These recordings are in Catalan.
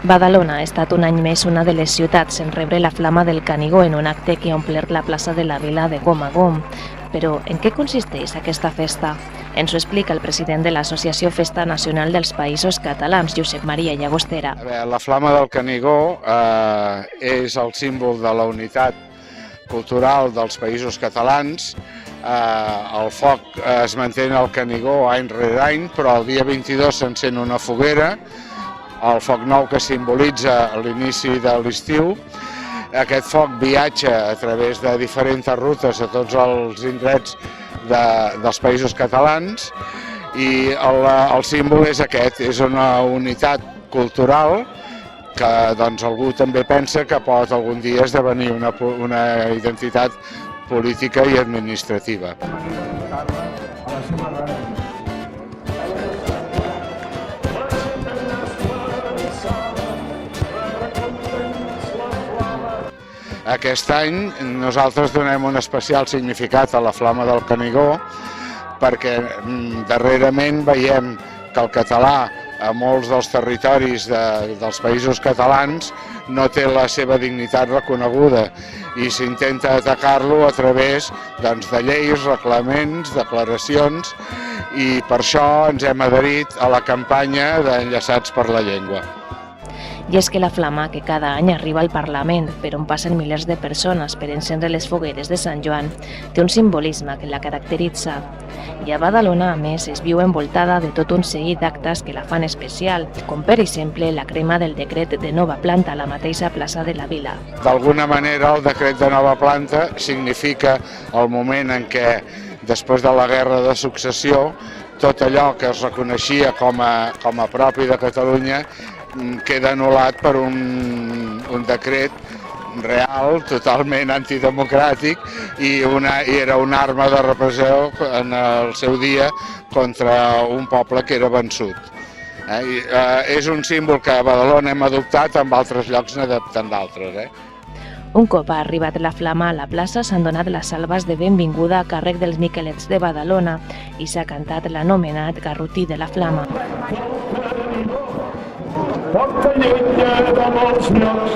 Badalona ha estat un any més una de les ciutats en rebre la flama del Canigó en un acte que ha omplert la plaça de la Vila de gom a gom. Però en què consisteix aquesta festa? Ens ho explica el president de l'Associació Festa Nacional dels Països Catalans, Josep Maria Llagostera. La flama del Canigó és el símbol de la unitat cultural dels països catalans. El foc es manté al Canigó any rere any, però el dia 22 s'encén una foguera, el foc nou que simbolitza l'inici de l'estiu. Aquest foc viatja a través de diferents rutes a tots els indrets dels països catalans i el símbol és aquest, és una unitat cultural que doncs, algú també pensa que pot algun dia esdevenir una identitat política i administrativa. Aquest any nosaltres donem un especial significat a la flama del Canigó perquè darrerament veiem que el català a molts dels territoris dels països catalans no té la seva dignitat reconeguda i s'intenta atacar-lo a través de lleis, reglaments, declaracions i per això ens hem adherit a la campanya d'Enllaçats per la Llengua. I és que la flama, que cada any arriba al Parlament, per on passen milers de persones per encendre les fogueres de Sant Joan, té un simbolisme que la caracteritza. I a Badalona, a més, es viu envoltada de tot un seguit d'actes que la fan especial, com per exemple la crema del decret de nova planta a la mateixa plaça de la Vila. D'alguna manera el decret de nova planta significa el moment en què, després de la Guerra de Successió, tot allò que es reconeixia com a propi de Catalunya queda anul·lat per un decret real, totalment antidemocràtic i era una arma de repressió en el seu dia contra un poble que era vençut. És un símbol que a Badalona hem adoptat, en altres llocs n'adopten d'altres. Un cop ha arribat la flama a la plaça s'han donat les salves de benvinguda a càrrec dels Miquelets de Badalona i s'ha cantat l'anomenat Garrotí de la Flama. Porta llenya de molts llocs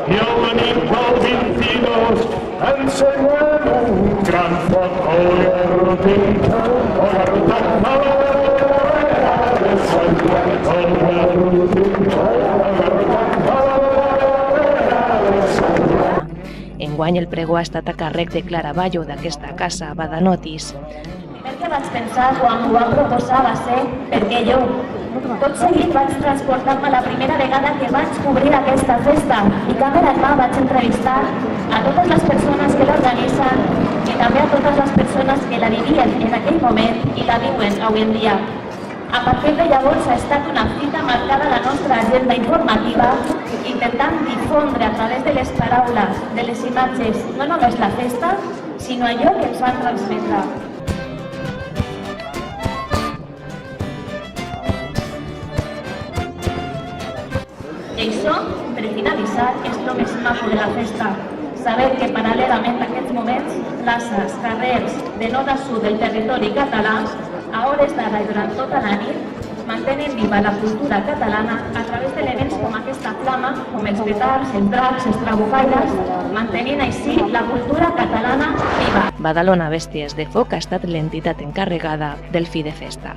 i a la nit del 22 ensenyem un gran foc. Oh, garrotí, oh, garrotat, Enguany el pregó ha estat a càrrec de Clara Ballo d'aquesta casa, Badanotis. El que vaig pensar quan ho va proposar va ser perquè jo tot seguit vaig transportar-me la primera vegada que vaig cobrir aquesta festa i càmera en mà vaig entrevistar a totes les persones que l'organitzen i també a totes les persones que la vivien en aquell moment i la viuen avui en dia. A partir de llavors ha estat una fita marcada a la nostra agenda informativa intentant difondre a través de les paraules, de les imatges, no només la festa, sinó allò que ens van transmetre. I això, per finalitzar, és el més maco de la festa. Saber que paral·lelament a aquests moments, places, carrers de nord a sud del territori català, a hores d'ara i durant tota la nit, mantenen viva la cultura catalana a través d'elements com aquesta flama, com els petards, els dracs, els trabucaires, mantenint així la cultura catalana viva. Badalona Bèsties de Foc ha estat l'entitat encarregada del fi de festa.